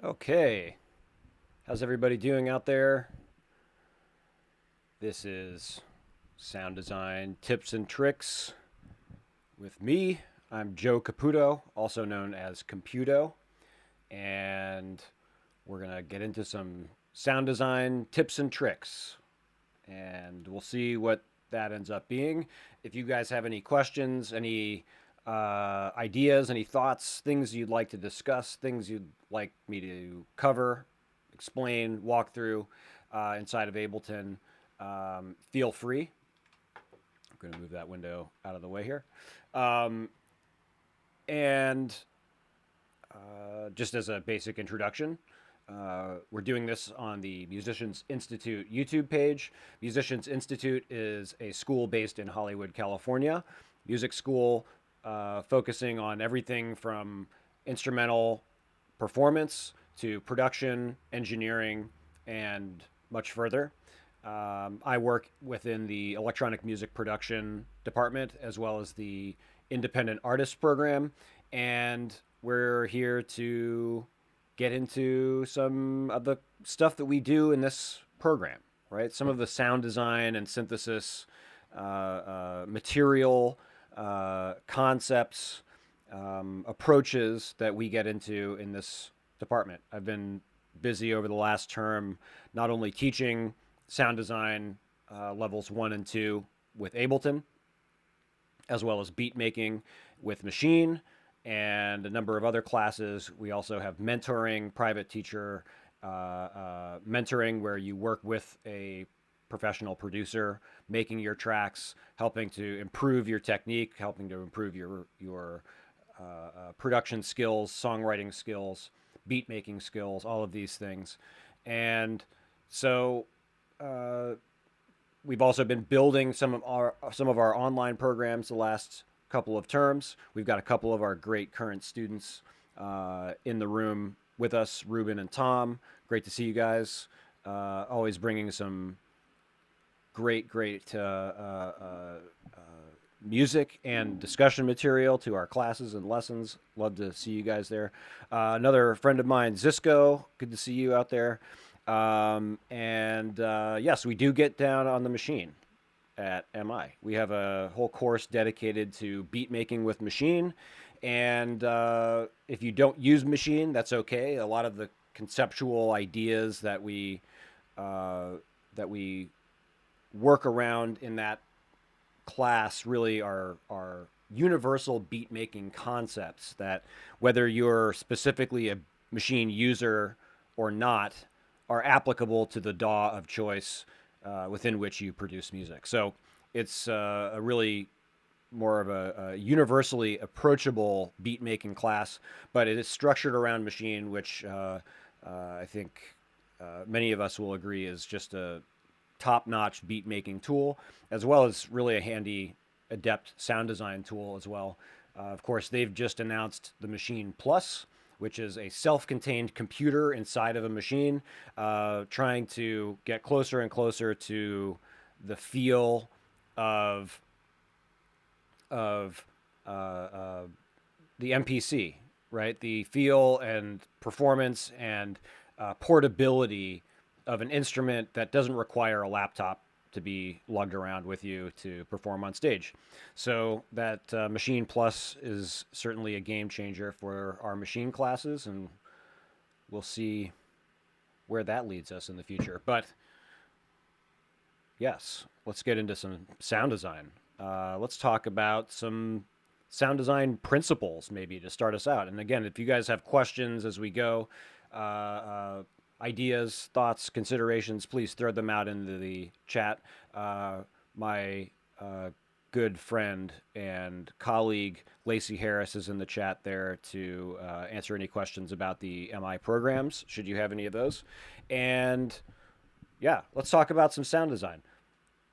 Okay, how's everybody doing out there? This is Sound Design Tips and Tricks with me. I'm Joe Caputo, also known as Computo, and we're going to get into some sound design tips and tricks, and we'll see what that ends up being. If you guys have any questions, any ideas, any thoughts, things you'd like to discuss, things you'd like me to cover, explain, walk through inside of Ableton, feel free. I'm going to move that window out of the way here. Um, and just as a basic introduction, we're doing this on the Musicians Institute YouTube page. Musicians Institute is a school based in Hollywood, California. Music school focusing on everything from instrumental performance to production, engineering, and much further. I work within the electronic music production department as well as the independent artist program. And we're here to get into some of the stuff that we do in this program, right? Some of the sound design and synthesis material, concepts, approaches that we get into in this department. I've been busy over the last term, not only teaching sound design levels 1 and 2 with Ableton, as well as beat making with Machine and a number of other classes. We also have mentoring, private teacher mentoring, where you work with a professional producer, making your tracks, helping to improve your technique, helping to improve your production skills, songwriting skills, beat making skills, all of these things. And so uh, we've also been building some of our online programs the last couple of terms. We've got a couple of our great current students in the room with us, Ruben and Tom. Great to see you guys. Always bringing some great music and discussion material to our classes and lessons. Love to see you guys there. Another friend of mine, Zisco. Good to see you out there. And yes, we do get down on the machine at MI. We have a whole course dedicated to beat making with Machine. And if you don't use Machine, that's okay. A lot of the conceptual ideas uh, that we work around in that class really are universal beat making concepts that, whether you're specifically a Machine user or not, are applicable to the DAW of choice within which you produce music. So it's a really more of a universally approachable beat making class, but it is structured around Machine, which I think many of us will agree is just a top notch beat making tool, as well as really a handy, adept sound design tool as well. Of course, they've just announced the Machine Plus, which is a self contained computer inside of a machine, trying to get closer and closer to the feel of of the MPC, right? The feel and performance and portability of an instrument that doesn't require a laptop to be lugged around with you to perform on stage. So that Machine Plus is certainly a game changer for our machine classes, and we'll see where that leads us in the future. But yes, let's get into some sound design. Let's talk about some sound design principles, maybe to start us out. And again, if you guys have questions as we go, uh, uh, ideas, thoughts, considerations, please throw them out into the chat. My good friend and colleague Lacey Harris is in the chat there to answer any questions about the MI programs, should you have any of those. And yeah, let's talk about some sound design.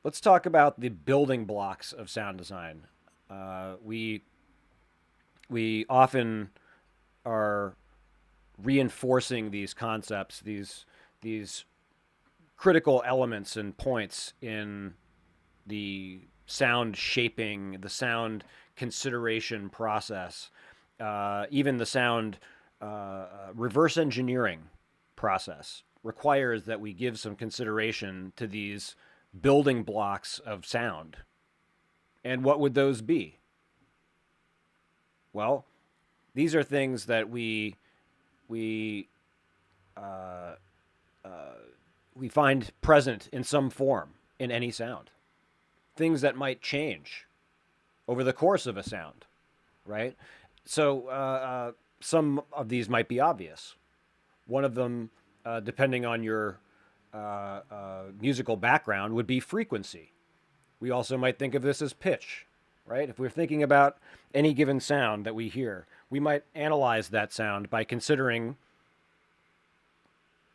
Let's talk about the building blocks of sound design. We often are reinforcing these concepts, these critical elements and points in the sound shaping, the sound consideration process, even the sound reverse engineering process requires that we give some consideration to these building blocks of sound. And what would those be? Well, these are things that we uh, we find present in some form in any sound. Things that might change over the course of a sound, right? So some of these might be obvious. One of them, depending on your musical background, would be frequency. We also might think of this as pitch, right? If we're thinking about any given sound that we hear, we might analyze that sound by considering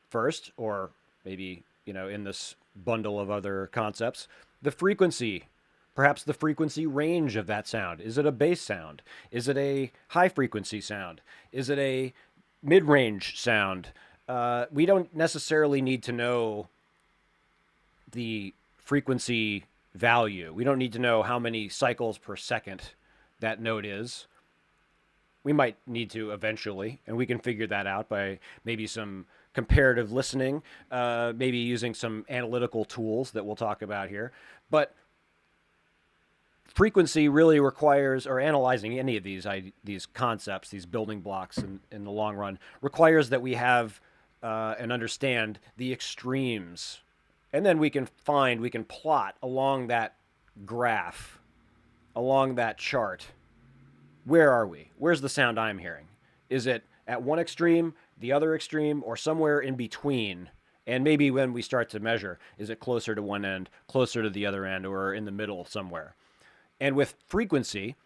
first, or maybe, in this bundle of other concepts, the frequency, perhaps the frequency range of that sound. Is it a bass sound? Is it a high frequency sound? Is it a mid range sound? We don't necessarily need to know the frequency value. We don't need to know how many cycles per second that note is. We might need to eventually, and we can figure that out by maybe some comparative listening, maybe using some analytical tools that we'll talk about here. But frequency really requires, or analyzing any of these concepts, these building blocks in the long run, requires that we have and understand the extremes. And then we can plot along that graph, along that chart, where are we? Where's the sound I'm hearing? Is it at one extreme, the other extreme, or somewhere in between? And maybe when we start to measure, is it closer to one end, closer to the other end, or in the middle somewhere? And with frequency,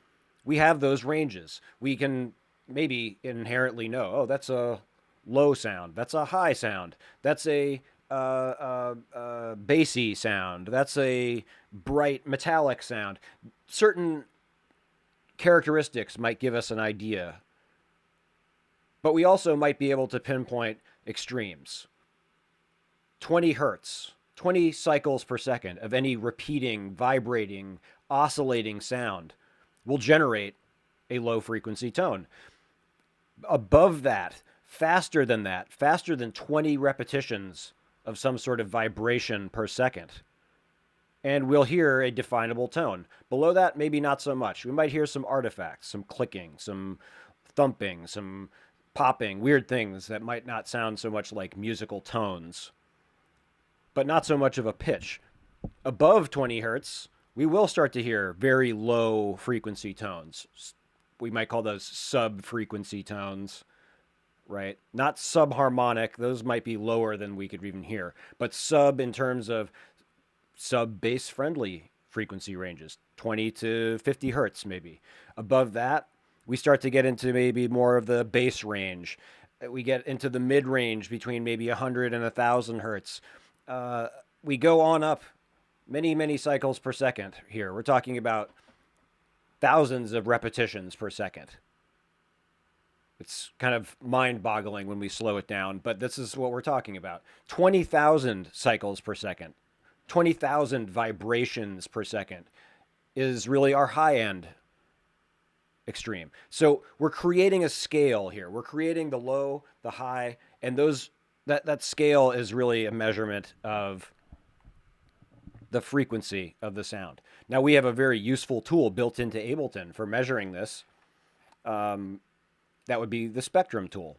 we have those ranges. We can maybe inherently know, oh, that's a low sound, that's a high sound, that's a bassy sound, that's a bright metallic sound. Certain characteristics might give us an idea, but we also might be able to pinpoint extremes. 20 hertz, 20 cycles per second of any repeating, vibrating, oscillating sound will generate a low frequency tone. Above that, faster than 20 repetitions of some sort of vibration per second, and we'll hear a definable tone. Below that, maybe not so much. We might hear some artifacts, some clicking, some thumping, some popping, weird things that might not sound so much like musical tones, but not so much of a pitch. Above 20 hertz, we will start to hear very low frequency tones. We might call those sub-frequency tones, right? Not subharmonic. Those might be lower than we could even hear, but sub in terms of sub-bass friendly frequency ranges, 20 to 50 hertz maybe. Above that, we start to get into maybe more of the bass range. We get into the mid-range between maybe 100 and 1,000 hertz. We go on up many, many cycles per second here. We're talking about thousands of repetitions per second. It's kind of mind-boggling when we slow it down, but this is what we're talking about. 20,000 cycles per second. 20,000 vibrations per second is really our high-end extreme. So we're creating a scale here. We're creating the low, the high, and that scale is really a measurement of the frequency of the sound. Now we have a very useful tool built into Ableton for measuring this. That would be the spectrum tool.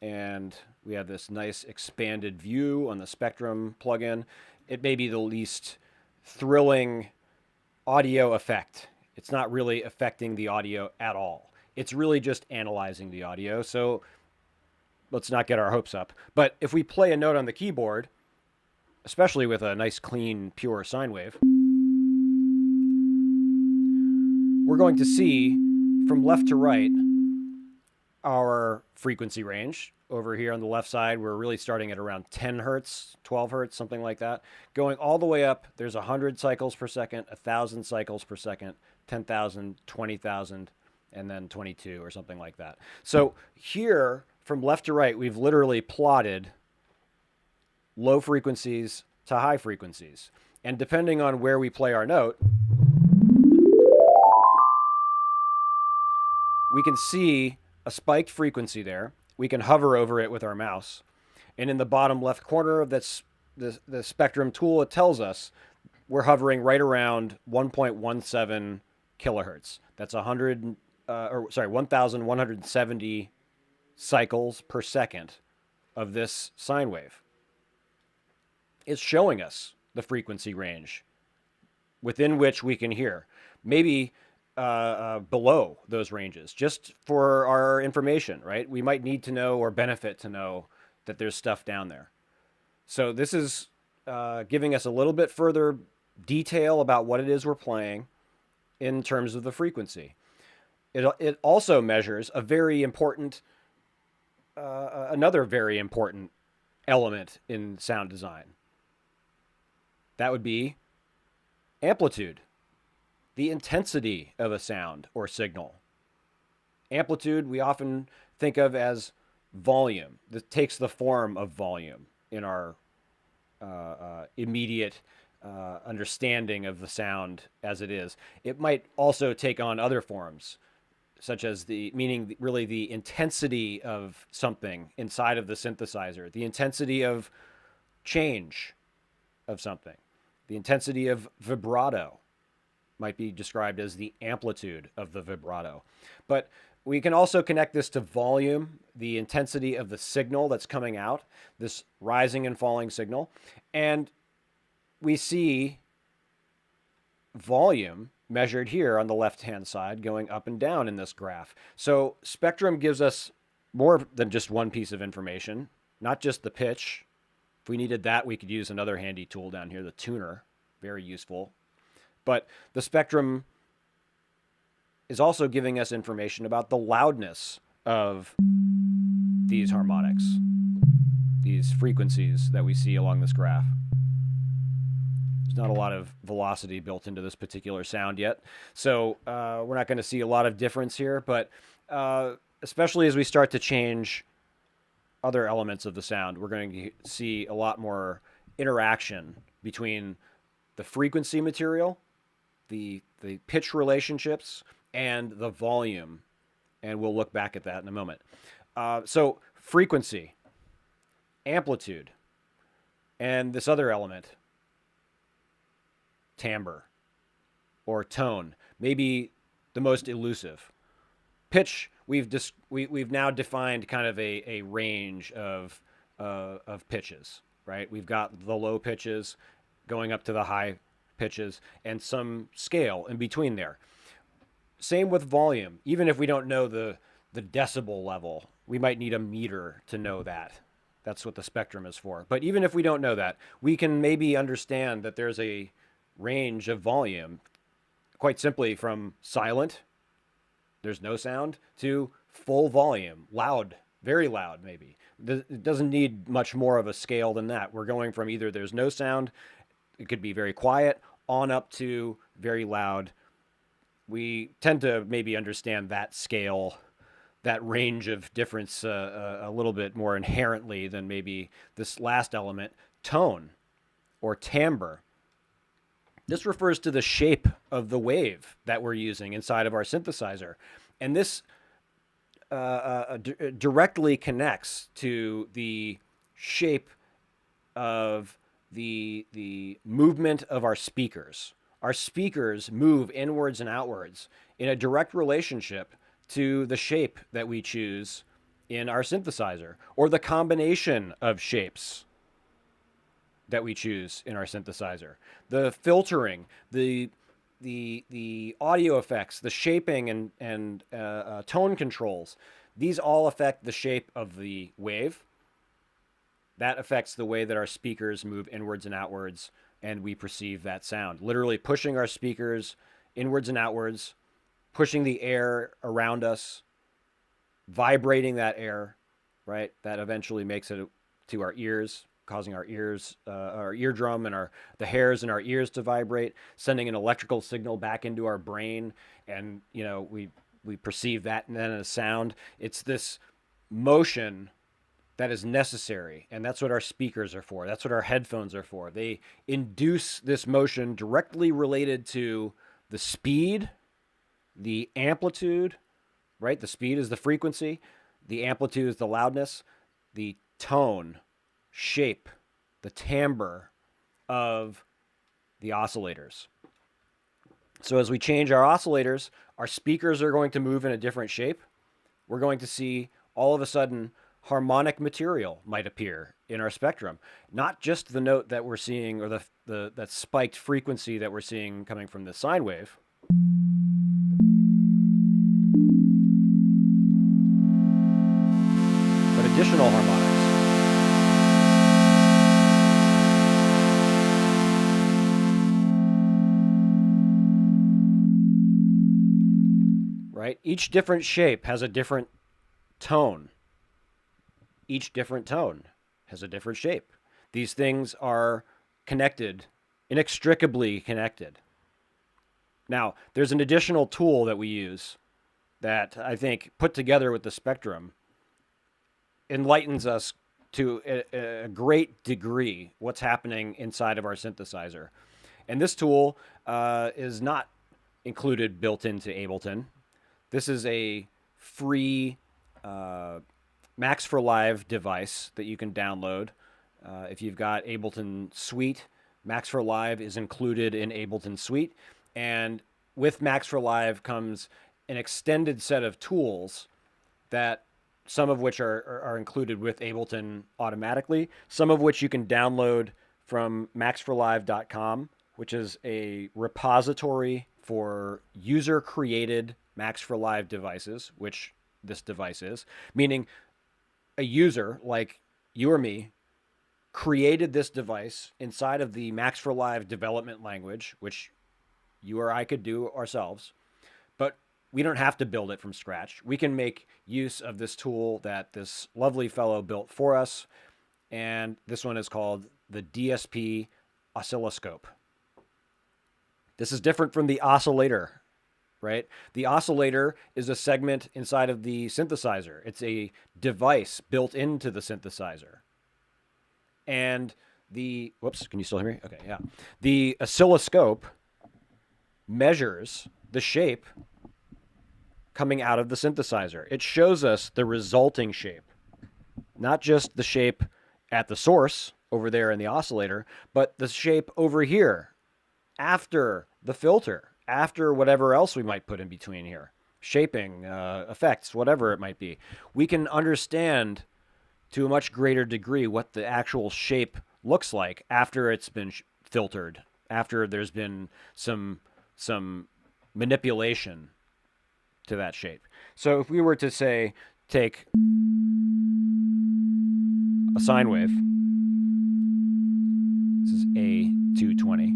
And we have this nice expanded view on the spectrum plugin. It may be the least thrilling audio effect. It's not really affecting the audio at all. It's really just analyzing the audio. So let's not get our hopes up. But if we play a note on the keyboard, especially with a nice, clean, pure sine wave, we're going to see from left to right our frequency range. Over here on the left side, we're really starting at around 10 hertz, 12 hertz, something like that. Going all the way up, there's 100 cycles per second, 1,000 cycles per second, 10,000, 20,000, and then 22 or something like that. So here, from left to right, we've literally plotted low frequencies to high frequencies. And depending on where we play our note, we can see a spiked frequency there. We can hover over it with our mouse. And in the bottom left corner of this, the spectrum tool, it tells us we're hovering right around 1.17 kilohertz. That's 1,170 cycles per second of this sine wave. It's showing us the frequency range within which we can hear. Maybe below those ranges, just for our information, right? We might need to know or benefit to know that there's stuff down there. So this is giving us a little bit further detail about what it is we're playing in terms of the frequency. It also measures a very important, another very important element in sound design. That would be amplitude, the intensity of a sound or signal. Amplitude we often think of as volume. That takes the form of volume in our immediate understanding of the sound as it is. It might also take on other forms, such as meaning really the intensity of something inside of the synthesizer, the intensity of change of something, the intensity of vibrato might be described as the amplitude of the vibrato. But we can also connect this to volume, the intensity of the signal that's coming out, this rising and falling signal. And we see volume measured here on the left-hand side going up and down in this graph. So spectrum gives us more than just one piece of information, not just the pitch. If we needed that, we could use another handy tool down here, the tuner, very useful. But the spectrum is also giving us information about the loudness of these harmonics, these frequencies that we see along this graph. There's not a lot of velocity built into this particular sound yet, so we're not going to see a lot of difference here, but especially as we start to change other elements of the sound, we're going to see a lot more interaction between the frequency material, the pitch relationships, and the volume, and we'll look back at that in a moment. So frequency, amplitude, and this other element, timbre or tone, maybe the most elusive. Pitch, we've now defined kind of a range of pitches, right? We've got the low pitches going up to the high pitches and some scale in between there. Same with volume. Even if we don't know the decibel level, we might need a meter to know that. That's what the spectrum is for. But even if we don't know that, we can maybe understand that there's a range of volume, quite simply from silent, there's no sound, to full volume, loud, very loud maybe. It doesn't need much more of a scale than that. We're going from either there's no sound, it could be very quiet, on up to very loud. We tend to maybe understand that scale, that range of difference a little bit more inherently than maybe this last element, tone or timbre. This refers to the shape of the wave that we're using inside of our synthesizer. And this directly connects to the shape of the movement of our speakers. Our speakers move inwards and outwards in a direct relationship to the shape that we choose in our synthesizer, or the combination of shapes that we choose in our synthesizer. The filtering, the audio effects, the shaping and tone controls, these all affect the shape of the wave. That affects the way that our speakers move inwards and outwards, and we perceive that sound. Literally pushing our speakers inwards and outwards, pushing the air around us, vibrating that air, right? That eventually makes it to our ears, causing our ears, our eardrum and the hairs in our ears to vibrate, sending an electrical signal back into our brain, and we perceive that and then as sound. It's this motion that is necessary, and that's what our speakers are for. That's what our headphones are for. They induce this motion directly related to the speed, the amplitude, right? The speed is the frequency, the amplitude is the loudness, the tone, shape, the timbre of the oscillators. So as we change our oscillators, our speakers are going to move in a different shape. We're going to see all of a sudden harmonic material might appear in our spectrum. Not just the note that we're seeing or that spiked frequency that we're seeing coming from the sine wave, but additional harmonics. Right? Each different shape has a different tone. Each different tone has a different shape. These things are connected, inextricably connected. Now, there's an additional tool that we use that I think, put together with the spectrum, enlightens us to a great degree what's happening inside of our synthesizer. And this tool is not included built into Ableton. This is a free Max for Live device that you can download. If you've got Ableton Suite, Max for Live is included in Ableton Suite. And with Max for Live comes an extended set of tools that some of which are included with Ableton automatically, some of which you can download from maxforlive.com, which is a repository for user-created Max for Live devices, which this device is, meaning a user like you or me created this device inside of the Max for Live development language, which you or I could do ourselves, but we don't have to build it from scratch. We can make use of this tool that this lovely fellow built for us, and this one is called the DSP oscilloscope. This is different from the oscillator, right? The oscillator is a segment inside of the synthesizer. It's a device built into the synthesizer. And the, whoops, can you still hear me? Okay, yeah. The oscilloscope measures the shape coming out of the synthesizer. It shows us the resulting shape, not just the shape at the source over there in the oscillator, but the shape over here after the filter, after whatever else we might put in between here, shaping, effects, whatever it might be. We can understand to a much greater degree what the actual shape looks like after it's been filtered, after there's been some manipulation to that shape. So if we were to say, take a sine wave, this is A220,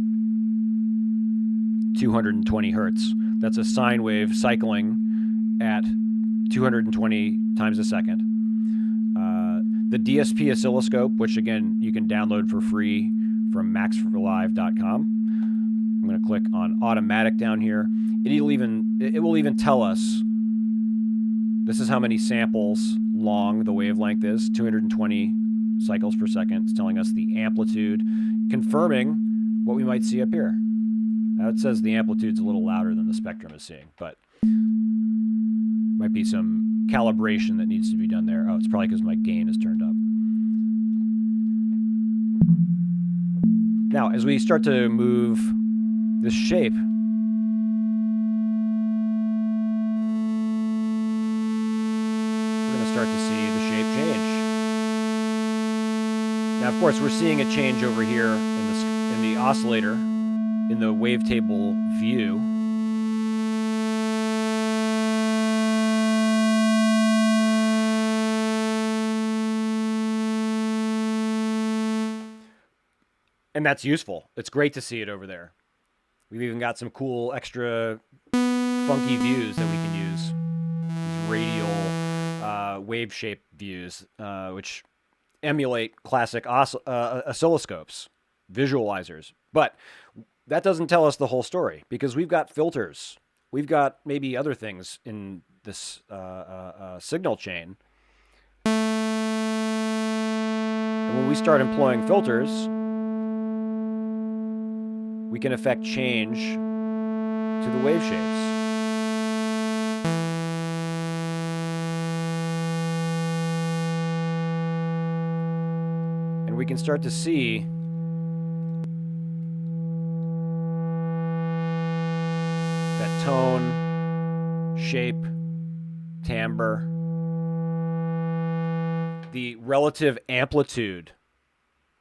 220 hertz. That's a sine wave cycling at 220 times a second. The DSP oscilloscope, which again, you can download for free from maxforlive.com. I'm going to click on automatic down here. It will even tell us this is how many samples long the wavelength is, 220 cycles per second. It's telling us the amplitude, confirming what we might see up here. Now it says the amplitude's a little louder than the spectrum is seeing, but might be some calibration that needs to be done there. Oh, it's probably because my gain is turned up. Now, as we start to move this shape, we're going to start to see the shape change. Now, of course, we're seeing a change over here in the oscillator, in the wavetable view. And that's useful. It's great to see it over there. We've even got some cool extra funky views that we can use. These radial wave shape views, which emulate classic oscilloscopes, visualizers. But that doesn't tell us the whole story, because we've got filters. We've got maybe other things in this signal chain. And when we start employing filters, we can affect change to the wave shapes. we can start to see that tone, shape, timbre, the relative amplitude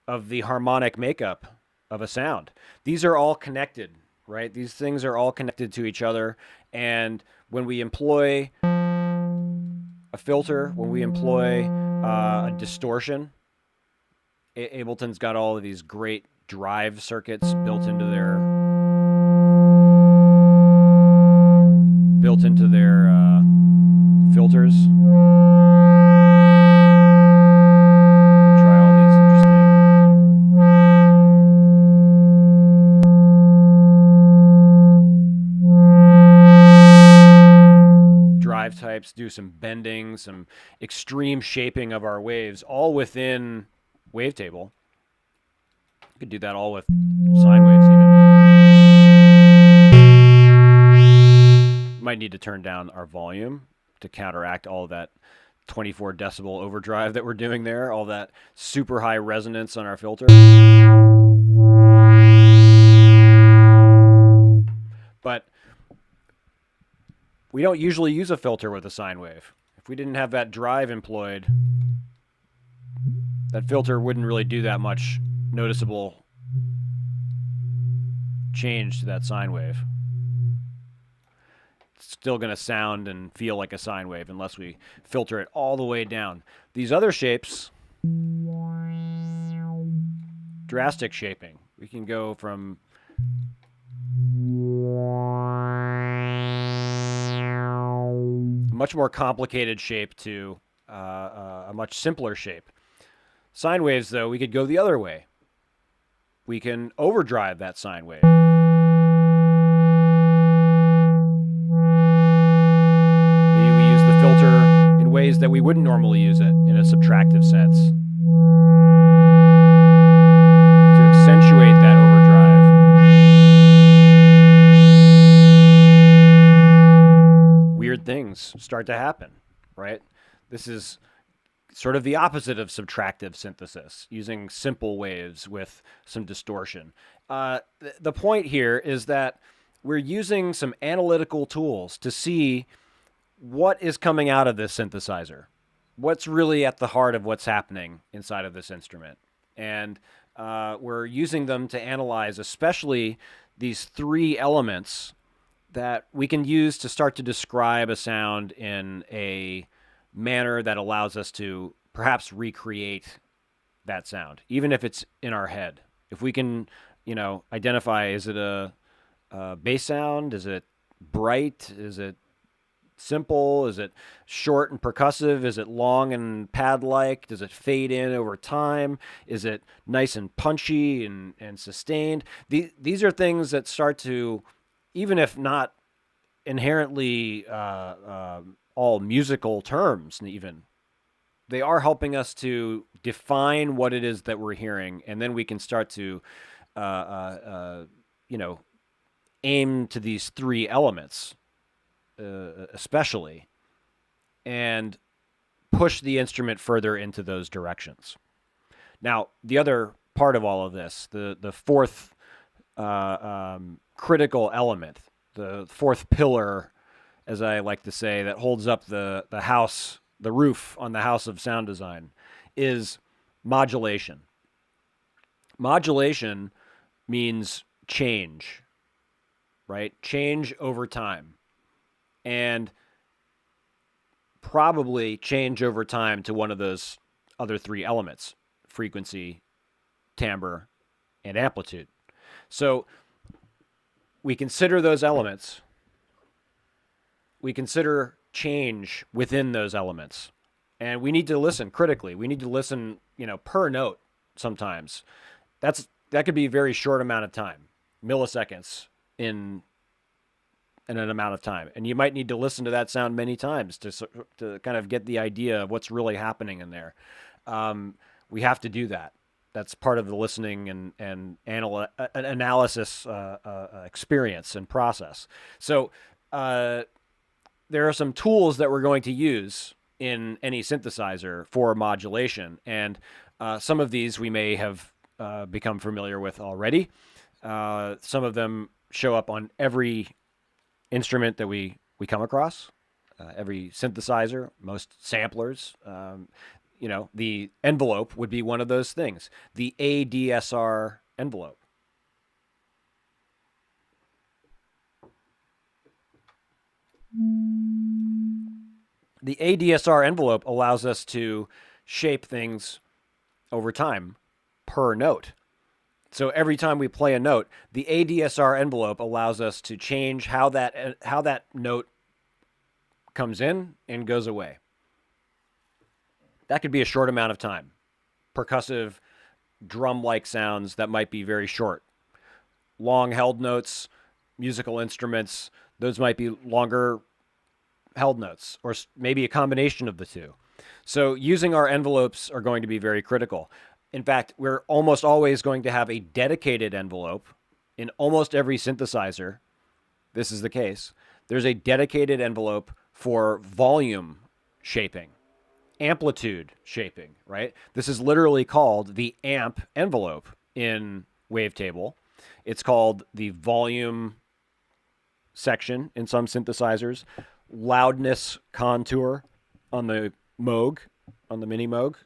of the harmonic makeup of a sound. These are all connected, right? These things are all connected to each other. And when we employ a filter, when we employ a distortion, Ableton's got all of these great drive circuits built into their filters. Try all these interesting drive types, do some bending, some extreme shaping of our waves, all within wavetable. You could do that all with sine waves even. Might need to turn down our volume to counteract all of that 24 decibel overdrive that we're doing there, all that super high resonance on our filter. But we don't usually use a filter with a sine wave. If we didn't have that drive employed, that filter wouldn't really do that much noticeable change to that sine wave. It's still going to sound and feel like a sine wave unless we filter it all the way down. These other shapes, drastic shaping. We can go from a much more complicated shape to a much simpler shape. Sine waves, though, we could go the other way. We can overdrive that sine wave. Maybe we use the filter in ways that we wouldn't normally use it in a subtractive sense to accentuate that overdrive. Weird things start to happen, right? This is sort of the opposite of subtractive synthesis, using simple waves with some distortion. The point here is that we're using some analytical tools to see what is coming out of this synthesizer, what's really at the heart of what's happening inside of this instrument. And we're using them to analyze especially these three elements that we can use to start to describe a sound in a manner that allows us to perhaps recreate that sound, even if it's in our head. If we can, identify, is it a bass sound? Is it bright? Is it simple? Is it short and percussive? Is it long and pad-like? Does it fade in over time? Is it nice and punchy and sustained? These are things that start to, even if not inherently all musical terms even, they are helping us to define what it is that we're hearing, and then we can start to aim to these three elements especially, and push the instrument further into those directions. Now, the other part of all of this, the fourth critical element, the fourth pillar, as I like to say, that holds up the house, the roof on the house of sound design, is modulation. Modulation means change, right? Change over time. And probably change over time to one of those other three elements: frequency, timbre, and amplitude. So we consider those elements. We consider change within those elements. And we need to listen critically. We need to listen, per note sometimes. That could be a very short amount of time, milliseconds in an amount of time. And you might need to listen to that sound many times to kind of get the idea of what's really happening in there. We have to do that. That's part of the listening and analysis experience and process. So there are some tools that we're going to use in any synthesizer for modulation. And Some of these we may have become familiar with already. Some of them show up on every instrument that we come across, every synthesizer, most samplers. The envelope would be one of those things. The ADSR envelope. The ADSR envelope allows us to shape things over time per note. So every time we play a note, the ADSR envelope allows us to change how that note comes in and goes away. That could be a short amount of time. Percussive, drum-like sounds that might be very short. Long held notes, musical instruments, those might be longer held notes, or maybe a combination of the two. So using our envelopes are going to be very critical. In fact, we're almost always going to have a dedicated envelope in almost every synthesizer. This is the case. There's a dedicated envelope for volume shaping, amplitude shaping, right? This is literally called the amp envelope in Wavetable. It's called the volume section in some synthesizers, loudness contour on the Moog, on the mini Moog.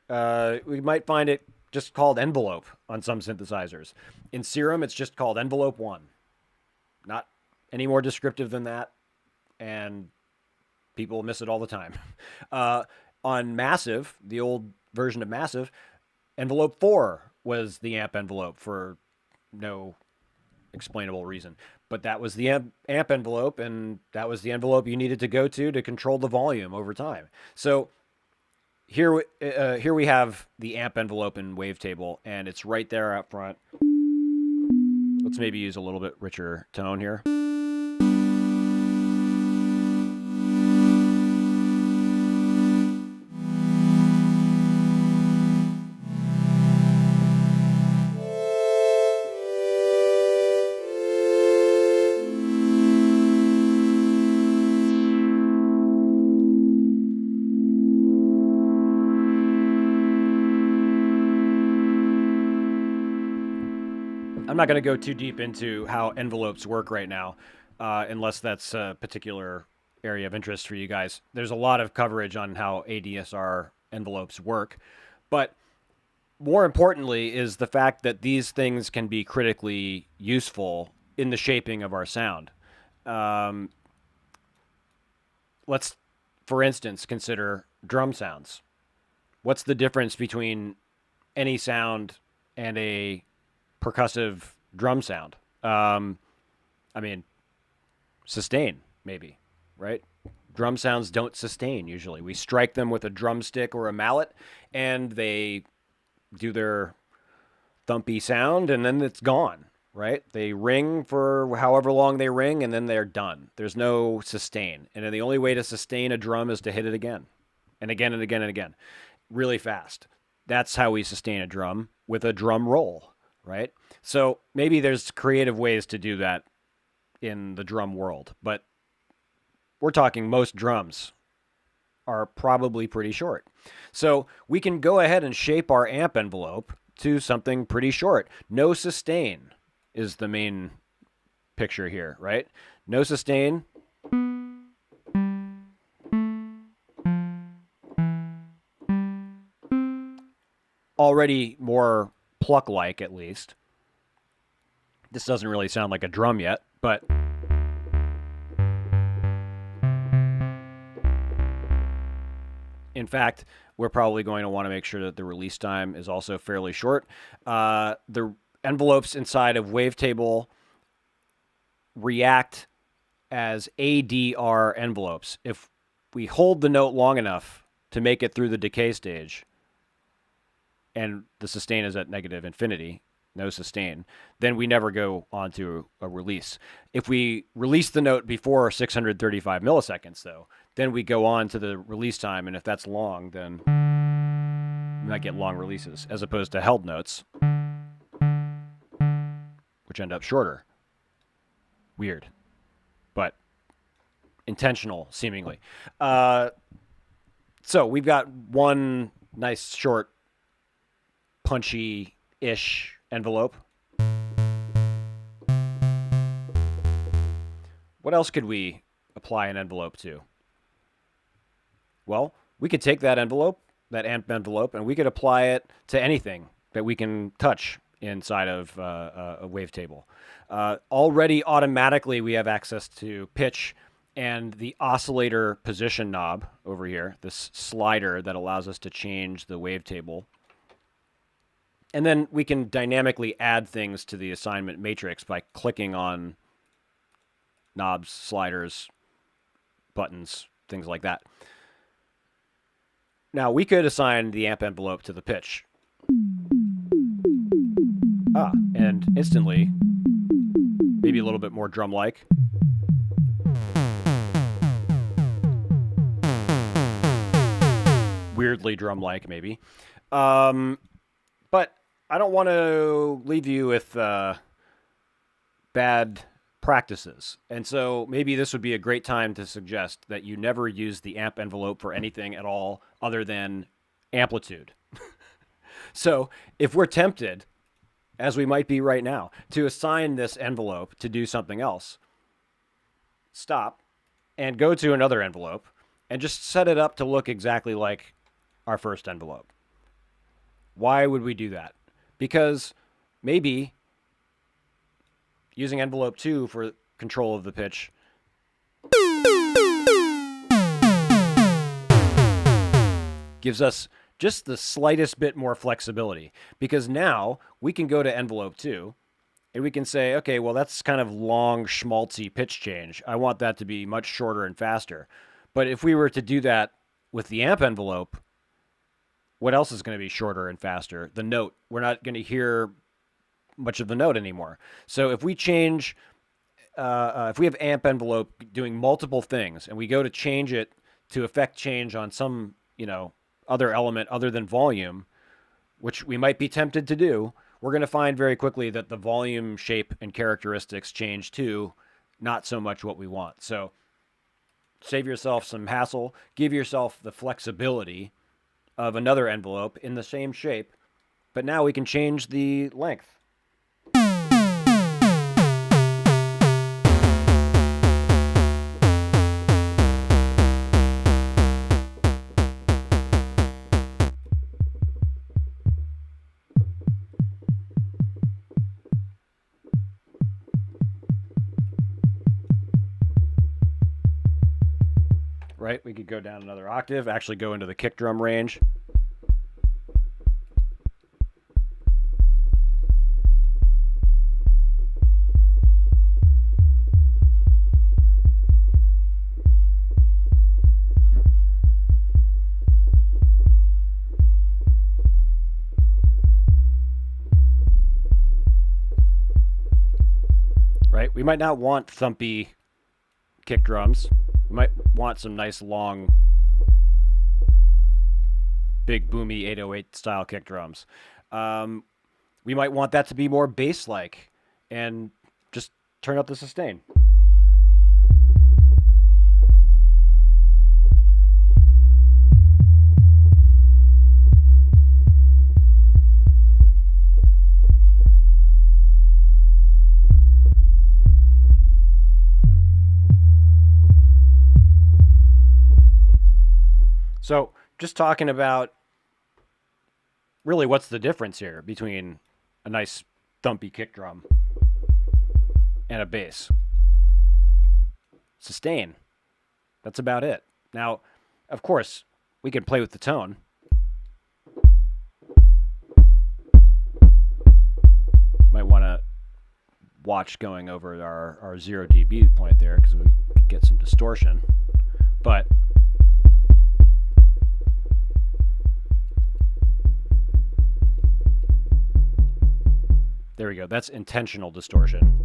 We might find it just called envelope on some synthesizers. In Serum, it's just called envelope 1. Not any more descriptive than that, and people miss it all the time. On Massive, the old version of Massive, envelope 4 was the amp envelope for no explainable reason. But that was the amp envelope, and that was the envelope you needed to go to control the volume over time. So here we have the amp envelope in Wavetable, and it's right there up front. Let's maybe use a little bit richer tone here. I'm not going to go too deep into how envelopes work right now, unless that's a particular area of interest for you guys. There's a lot of coverage on how ADSR envelopes work, but more importantly is the fact that these things can be critically useful in the shaping of our sound. Let's, for instance, consider drum sounds. What's the difference between any sound and a percussive drum sound? Sustain, maybe, right? Drum sounds don't sustain usually. We strike them with a drumstick or a mallet, and they do their thumpy sound, and then it's gone, right? They ring for however long they ring, and then they're done. There's no sustain. And the only way to sustain a drum is to hit it again, and again, and again, and again, really fast. That's how we sustain a drum, with a drum roll, right? So maybe there's creative ways to do that in the drum world, but we're talking most drums are probably pretty short. So we can go ahead and shape our amp envelope to something pretty short. No sustain is the main picture here, right? No sustain. Already more pluck-like, at least. This doesn't really sound like a drum yet, but in fact, we're probably going to want to make sure that the release time is also fairly short. The envelopes inside of Wavetable react as ADR envelopes. If we hold the note long enough to make it through the decay stage, and the sustain is at negative infinity, no sustain, then we never go on to a release. If we release the note before 635 milliseconds, though, then we go on to the release time, and if that's long, then we might get long releases, as opposed to held notes, which end up shorter. Weird, but intentional, seemingly. So we've got one nice short punchy-ish envelope. What else could we apply an envelope to? Well, we could take that envelope, that AMP envelope, and we could apply it to anything that we can touch inside of a wavetable. Already automatically we have access to pitch and the oscillator position knob over here, this slider that allows us to change the wavetable. And then we can dynamically add things to the assignment matrix by clicking on knobs, sliders, buttons, things like that. Now, we could assign the amp envelope to the pitch. And instantly, maybe a little bit more drum-like. Weirdly drum-like, maybe. But I don't want to leave you with bad practices. And so maybe this would be a great time to suggest that you never use the amp envelope for anything at all other than amplitude. So if we're tempted, as we might be right now, to assign this envelope to do something else, stop and go to another envelope and just set it up to look exactly like our first envelope. Why would we do that? Because maybe using envelope 2 for control of the pitch gives us just the slightest bit more flexibility, because now we can go to envelope 2 and we can say, okay, well, that's kind of long, schmaltzy pitch change. I want that to be much shorter and faster. But if we were to do that with the amp envelope, what else is going to be shorter and faster? The note. We're not going to hear much of the note anymore. So if we change, if we have amp envelope doing multiple things and we go to change it to affect change on some, other element other than volume, which we might be tempted to do, we're going to find very quickly that the volume, shape, and characteristics change too, not so much what we want. So save yourself some hassle, give yourself the flexibility of another envelope in the same shape, but now we can change the length. Right? We could go down another octave, actually go into the kick drum range. Right? We might not want thumpy kick drums. We might want some nice long, big boomy 808 style kick drums. We might want that to be more bass-like and just turn up the sustain. So just talking about really what's the difference here between a nice thumpy kick drum and a bass. Sustain. That's about it. Now, of course, we can play with the tone. Might want to watch going over our 0 dB point there because we could get some distortion. But there we go. That's intentional distortion.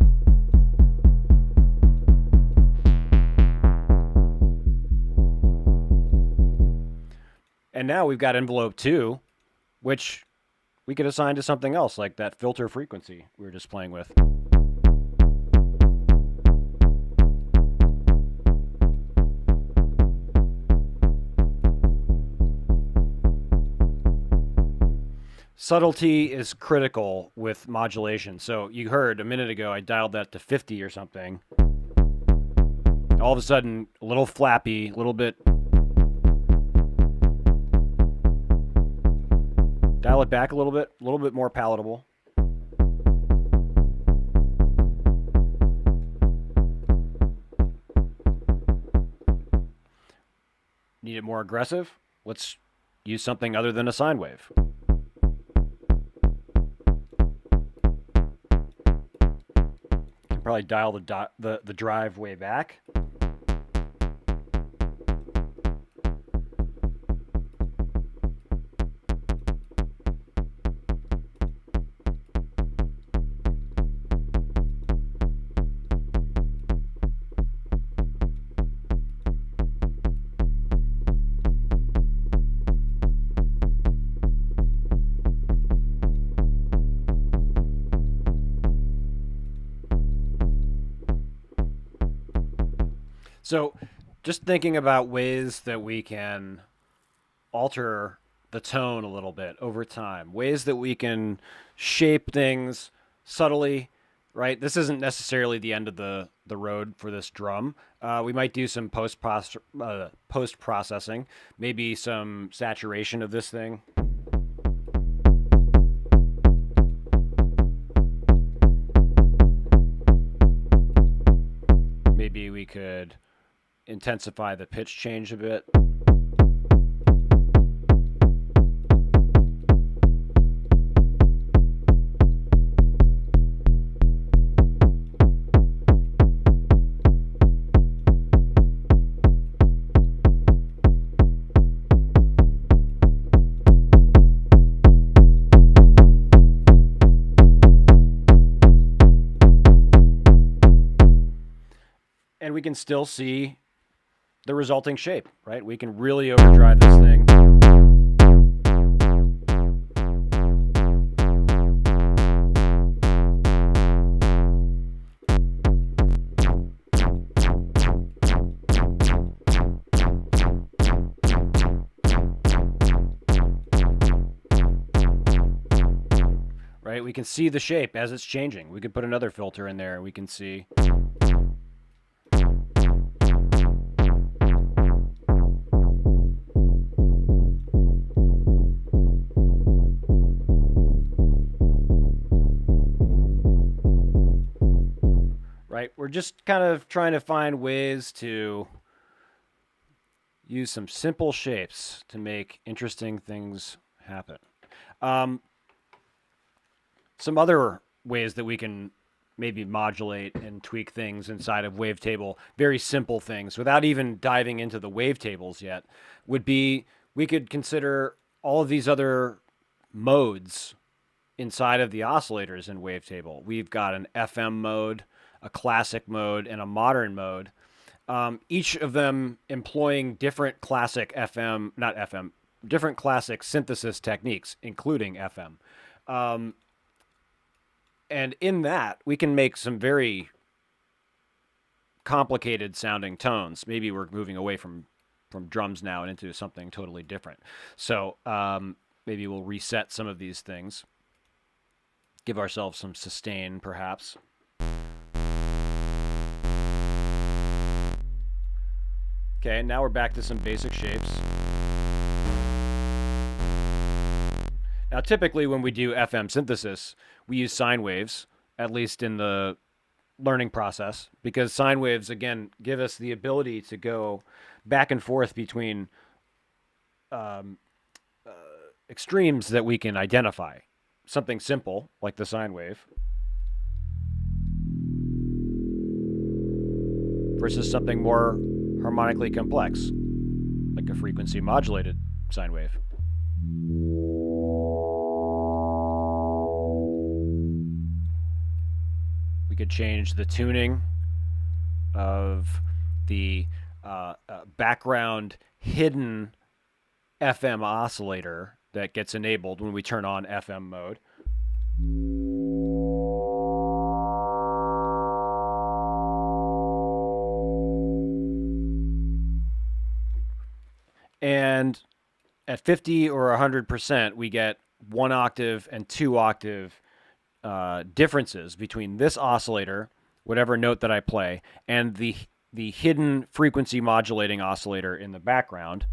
And now we've got envelope 2, which we could assign to something else, like that filter frequency we were just playing with. subtlety is critical with modulation. So you heard a minute ago, I dialed that to 50 or something. All of a sudden, a little flappy, a little bit. Dial it back a little bit more palatable. Need it more aggressive? Let's use something other than a sine wave. Can probably dial the drive way back. So just thinking about ways that we can alter the tone a little bit over time, ways that we can shape things subtly, right? This isn't necessarily the end of the road for this drum. We might do some post processing, maybe some saturation of this thing. Maybe we could intensify the pitch change a bit. And we can still see the resulting shape, right? We can really overdrive this thing. Right? We can see the shape as it's changing. We could put another filter in there and we can see. Right? We're just kind of trying to find ways to use some simple shapes to make interesting things happen. Some other ways that we can maybe modulate and tweak things inside of Wavetable, very simple things, without even diving into the wavetables yet, would be we could consider all of these other modes inside of the oscillators in Wavetable. We've got an FM mode, a classic mode, and a modern mode. Each of them employing different classic different classic synthesis techniques, including FM. And in that, we can make some very complicated sounding tones. Maybe we're moving away from drums now and into something totally different. So maybe we'll reset some of these things. Give ourselves some sustain, perhaps. Okay, now we're back to some basic shapes. Now, typically when we do FM synthesis, we use sine waves, at least in the learning process, because sine waves, again, give us the ability to go back and forth between extremes that we can identify. Something simple, like the sine wave, versus something more harmonically complex, like a frequency modulated sine wave. We could change the tuning of the background hidden FM oscillator that gets enabled when we turn on FM mode. And at 50 or 100%, we get 1 octave and 2 octave differences between this oscillator, whatever note that I play, and the hidden frequency modulating oscillator in the background.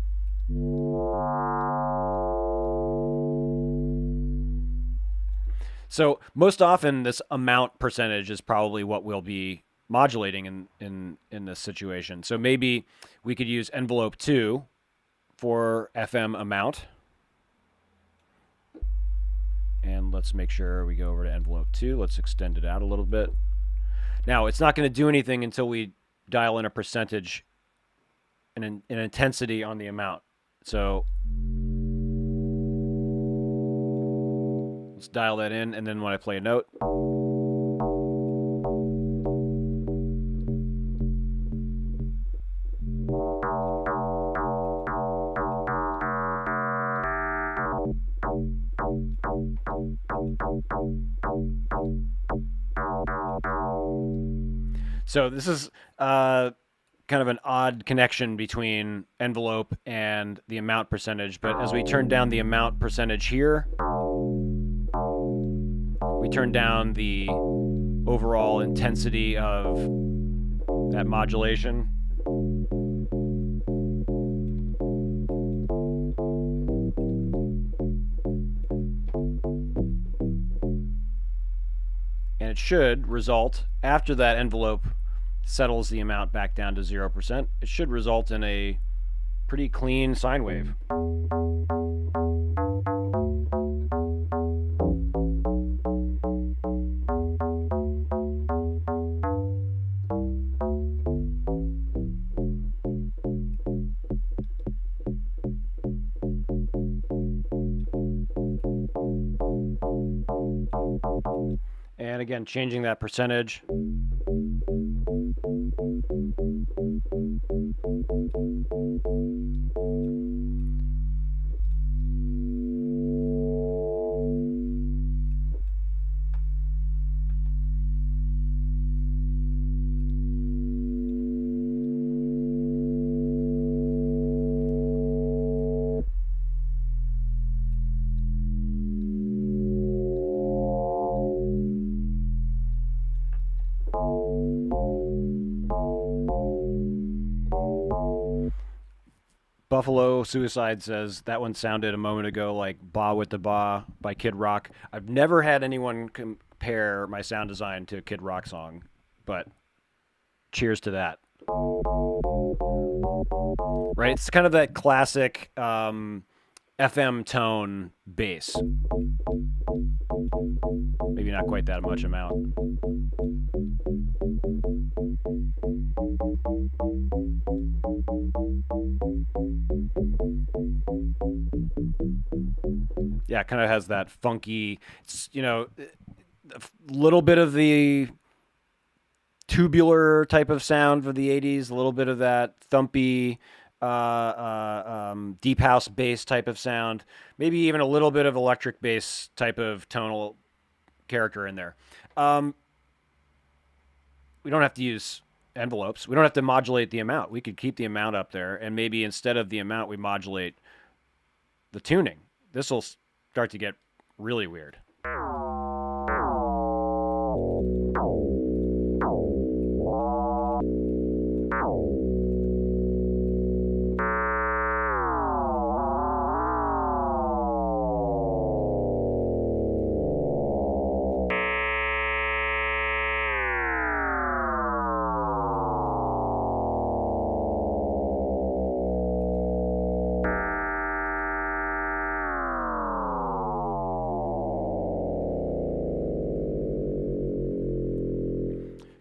So most often this amount percentage is probably what we'll be modulating in this situation. So maybe we could use envelope 2 for FM amount. And let's make sure we go over to envelope 2. Let's extend it out a little bit. Now, it's not going to do anything until we dial in a percentage and an intensity on the amount. So let's dial that in, and then when I play a note, so this is kind of an odd connection between envelope and the amount percentage, but as we turn down the amount percentage here, we turn down the overall intensity of that modulation. And it should result, after that envelope settles the amount back down to 0%, it should result in a pretty clean sine wave. And again, changing that percentage. Buffalo Suicide says that one sounded a moment ago like Ba with the Ba by Kid Rock. I've never had anyone compare my sound design to a Kid Rock song, but cheers to that. Right? It's kind of that classic FM tone bass. Maybe not quite that much amount. Yeah, it kind of has that funky, you know, a little bit of the tubular type of sound for the 80s, a little bit of that thumpy, deep house bass type of sound, maybe even a little bit of electric bass type of tonal character in there. We don't have to use envelopes. We don't have to modulate the amount. We could keep the amount up there, and maybe instead of the amount, we modulate the tuning. This will start to get really weird.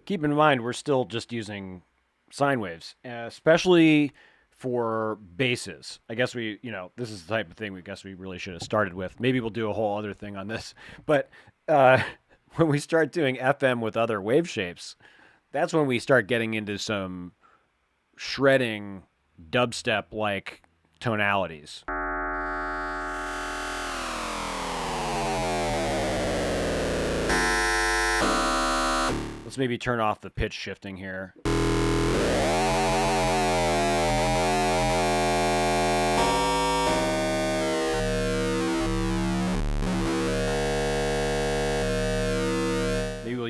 Keep in mind, we're still just using sine waves, especially for basses. I guess we, this is the type of thing we really should have started with. Maybe we'll do a whole other thing on this. But when we start doing FM with other wave shapes, that's when we start getting into some shredding dubstep-like tonalities. Let's maybe turn off the pitch shifting here.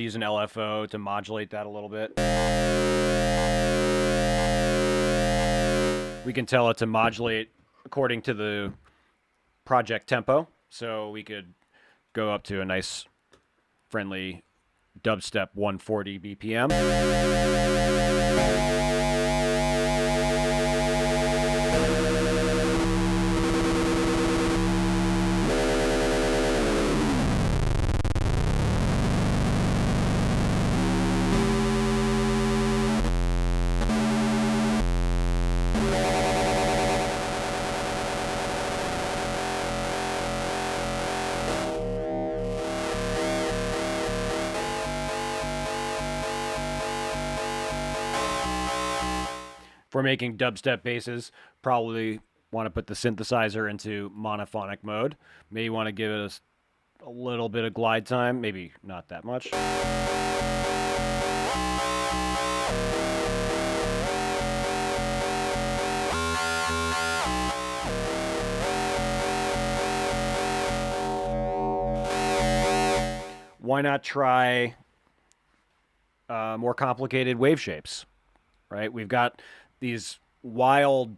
use an LFO to modulate that a little bit. We can tell it to modulate according to the project tempo. So we could go up to a nice, friendly dubstep 140 BPM. If we're making dubstep basses, probably want to put the synthesizer into monophonic mode. Maybe want to give it a little bit of glide time, maybe not that much. Why not try more complicated wave shapes, right? We've got these wild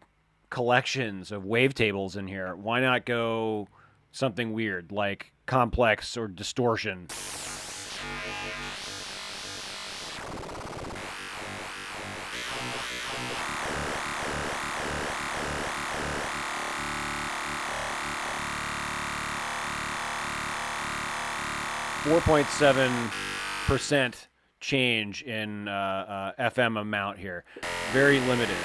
collections of wavetables in here. Why not go something weird like complex or distortion? .7% change in FM amount here. Very limited.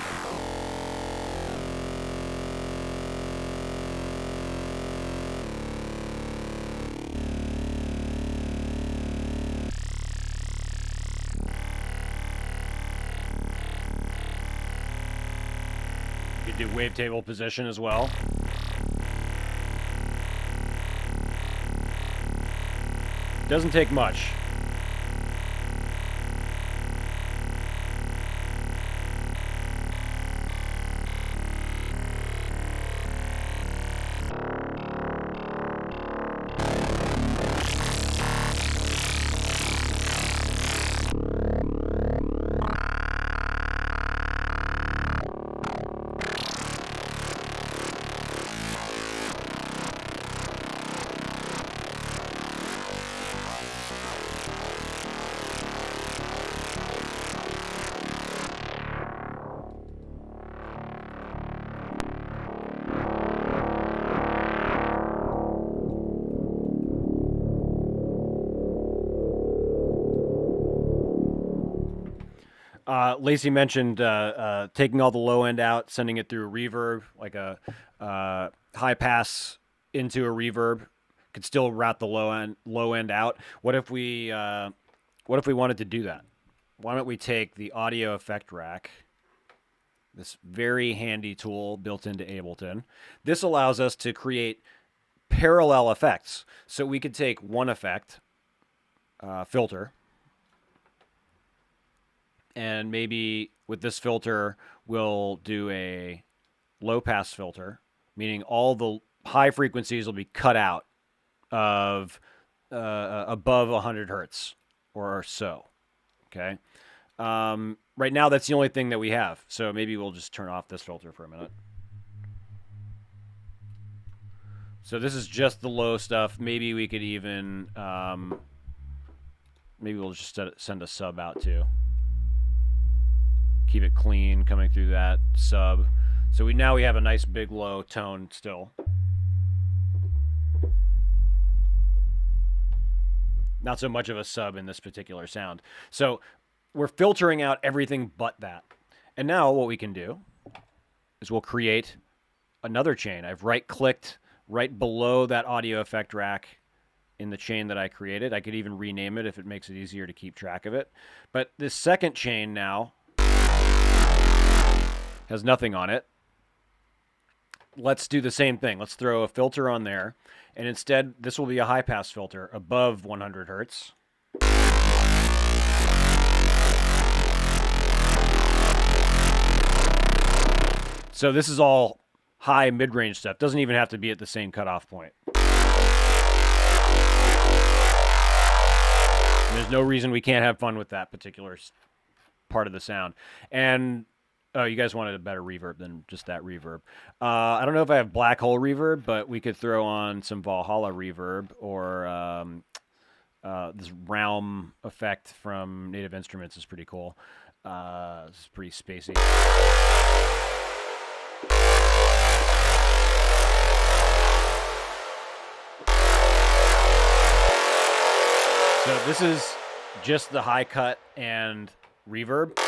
You could do wavetable position as well. Doesn't take much. Lacey mentioned taking all the low end out, sending it through a reverb, like a high pass into a reverb. Could still route the low end out. What if we wanted to do that? Why don't we take the audio effect rack, this very handy tool built into Ableton. This allows us to create parallel effects. So we could take one effect, filter, and maybe with this filter, we'll do a low-pass filter, meaning all the high frequencies will be cut out of above 100 hertz or so, okay? Right now, that's the only thing that we have, so maybe we'll just turn off this filter for a minute. So this is just the low stuff. Maybe we could even, maybe we'll just send a sub out too. Keep it clean coming through that sub. So now we have a nice big low tone still. Not so much of a sub in this particular sound. So we're filtering out everything but that. And now what we can do is we'll create another chain. I've right-clicked right below that audio effect rack in the chain that I created. I could even rename it if it makes it easier to keep track of it. But this second chain now has nothing on it. Let's do the same thing. Let's throw a filter on there. And instead, this will be a high-pass filter above 100 hertz. So this is all high mid-range stuff. Doesn't even have to be at the same cutoff point. There's no reason we can't have fun with that particular part of the sound. And oh, you guys wanted a better reverb than just that reverb. I don't know if I have black hole reverb, but we could throw on some Valhalla reverb or this realm effect from Native Instruments is pretty cool. It's pretty spacey. So this is just the high cut and reverb.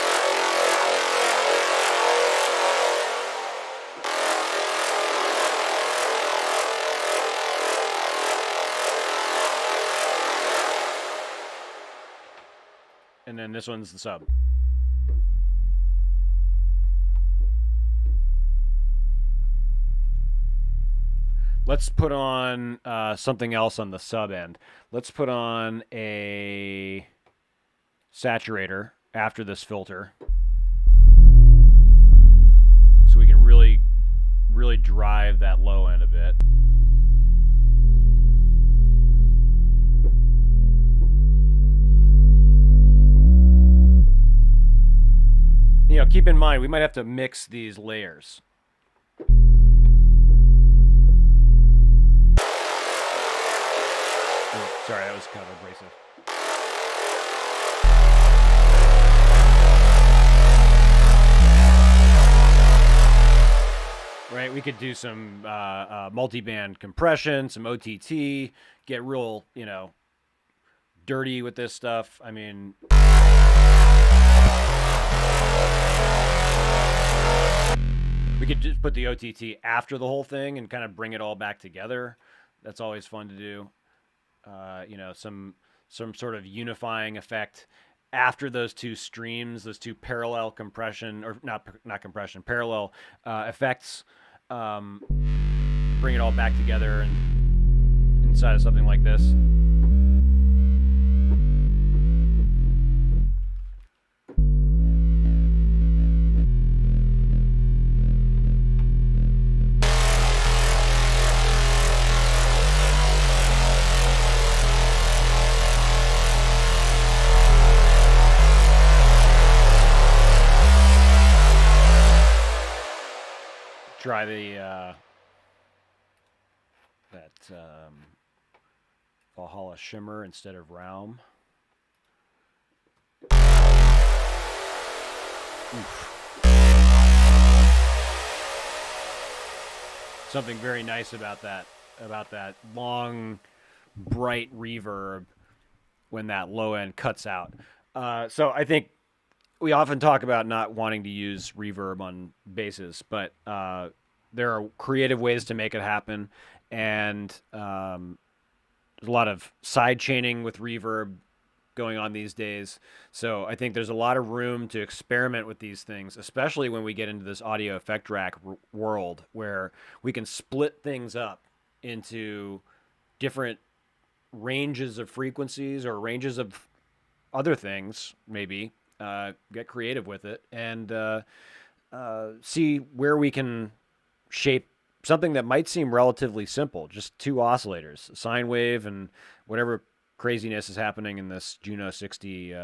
And then this one's the sub. Let's put on something else on the sub end. Let's put on a saturator after this filter, so we can really drive that low end a bit. You know, keep in mind, we might have to mix these layers. Oh, sorry, that was kind of abrasive. Right, we could do some multi-band compression, some OTT, get real, you know, dirty with this stuff. I mean, we could just put the OTT after the whole thing and kind of bring it all back together. That's always fun to do. You know, some sort of unifying effect after those two streams, those two parallel compression, or not compression, parallel effects. Bring it all back together and inside of something like this. Try the Valhalla shimmer instead of realm. Oof. Something very nice about that long, bright reverb when that low end cuts out. So I think we often talk about not wanting to use reverb on basses, but there are creative ways to make it happen, and there's a lot of side chaining with reverb going on these days. So I think there's a lot of room to experiment with these things, especially when we get into this audio effect rack world where we can split things up into different ranges of frequencies or ranges of other things, maybe. Get creative with it and see where we can shape something that might seem relatively simple, just two oscillators, a sine wave and whatever craziness is happening in this Juno 60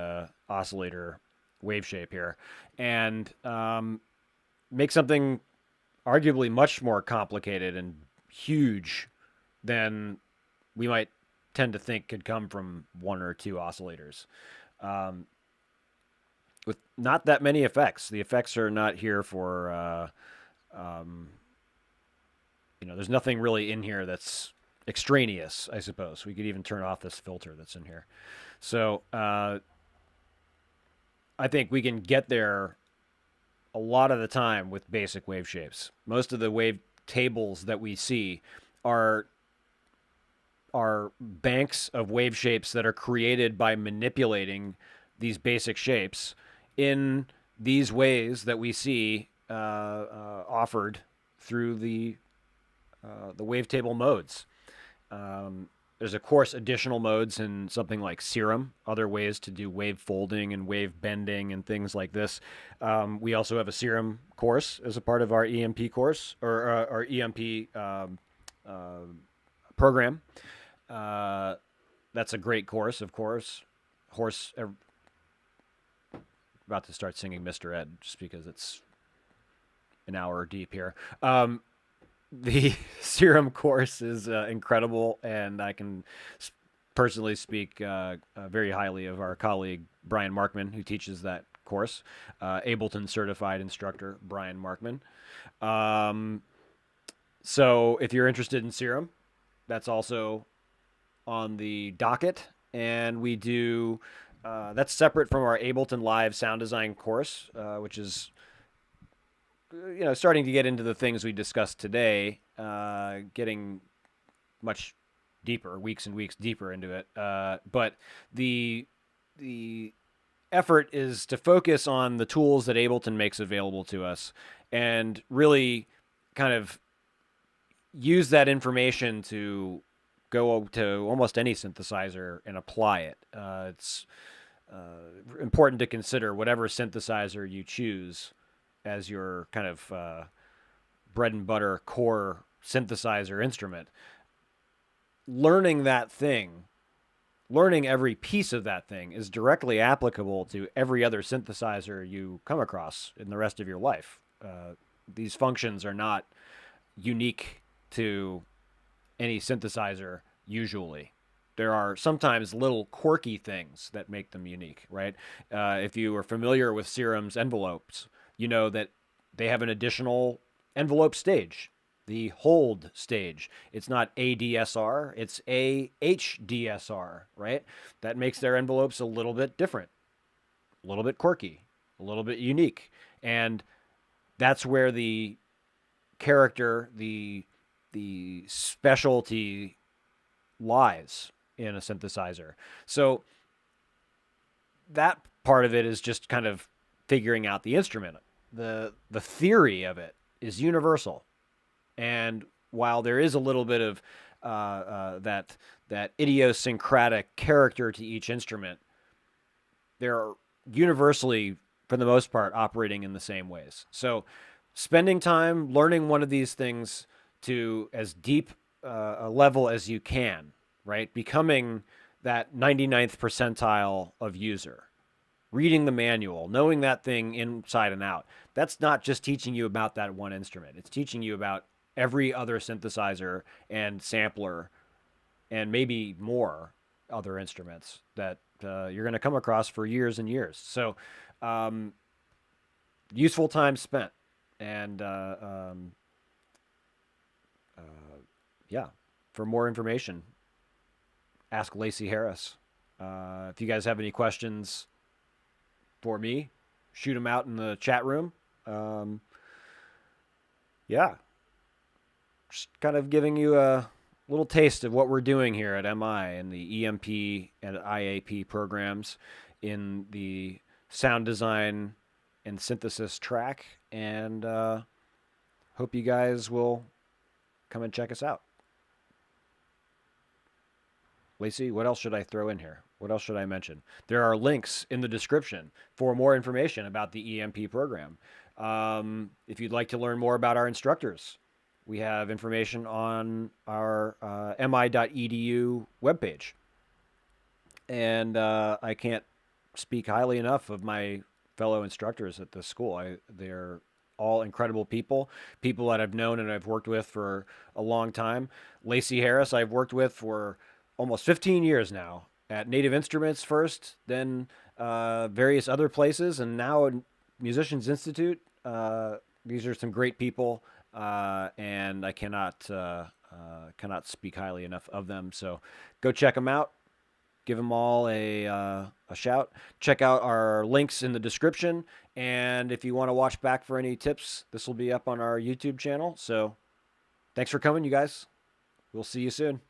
oscillator wave shape here, and make something arguably much more complicated and huge than we might tend to think could come from one or two oscillators. With not that many effects. The effects are not here for, you know, there's nothing really in here that's extraneous, I suppose. We could even turn off this filter that's in here. So I think we can get there a lot of the time with basic wave shapes. Most of the wave tables that we see are banks of wave shapes that are created by manipulating these basic shapes in these ways that we see offered through the wavetable modes. There's, of course, additional modes in something like Serum, other ways to do wave folding and wave bending and things like this. We also have a Serum course as a part of our EMP course, or our EMP program. That's a great course, of course. horse. About to start singing Mr. Ed just because it's an hour deep here. The Serum course is incredible, and I can personally speak very highly of our colleague Brian Markman, who teaches that course, Ableton certified instructor Brian Markman. So if you're interested in Serum, that's also on the docket, and we do that's separate from our Ableton Live sound design course, which is starting to get into the things we discussed today, getting much deeper, weeks and weeks deeper into it. But the effort is to focus on the tools that Ableton makes available to us, and really kind of use that information to go to almost any synthesizer and apply it. It's important to consider whatever synthesizer you choose as your kind of bread and butter core synthesizer instrument. Learning that thing, learning every piece of that thing is directly applicable to every other synthesizer you come across in the rest of your life. These functions are not unique to any synthesizer usually. There are sometimes little quirky things that make them unique, right? If you are familiar with Serum's envelopes, you know that they have an additional envelope stage, the hold stage. It's not ADSR, it's AHDSR, right? That makes their envelopes a little bit different, a little bit quirky, a little bit unique. And that's where the character, the specialty lies in a synthesizer. So that part of it is just kind of figuring out the instrument. The theory of it is universal. And while there is a little bit of that idiosyncratic character to each instrument, they're universally, for the most part, operating in the same ways. So spending time learning one of these things to as deep a level as you can, right? Becoming that 99th percentile of user. Reading the manual, knowing that thing inside and out. That's not just teaching you about that one instrument. It's teaching you about every other synthesizer and sampler and maybe more other instruments that you're going to come across for years and years. So useful time spent. And yeah, for more information, ask Lacey Harris. If you guys have any questions for me, shoot them out in the chat room. Yeah, just kind of giving you a little taste of what we're doing here at MI and the EMP and IAP programs in the sound design and synthesis track. And hope you guys will come and check us out. Lacey, what else should I throw in here? What else should I mention? There are links in the description for more information about the EMP program. If you'd like to learn more about our instructors, we have information on our mi.edu webpage. And I can't speak highly enough of my fellow instructors at this school. They're all incredible people that I've known and I've worked with for a long time. Lacey Harris, I've worked with for almost 15 years now, at Native Instruments first, then various other places, and now at Musicians Institute. These are some great people, and I cannot speak highly enough of them. So go check them out. Give them all a shout. Check out our links in the description. And if you want to watch back for any tips, this will be up on our YouTube channel. So thanks for coming, you guys. We'll see you soon.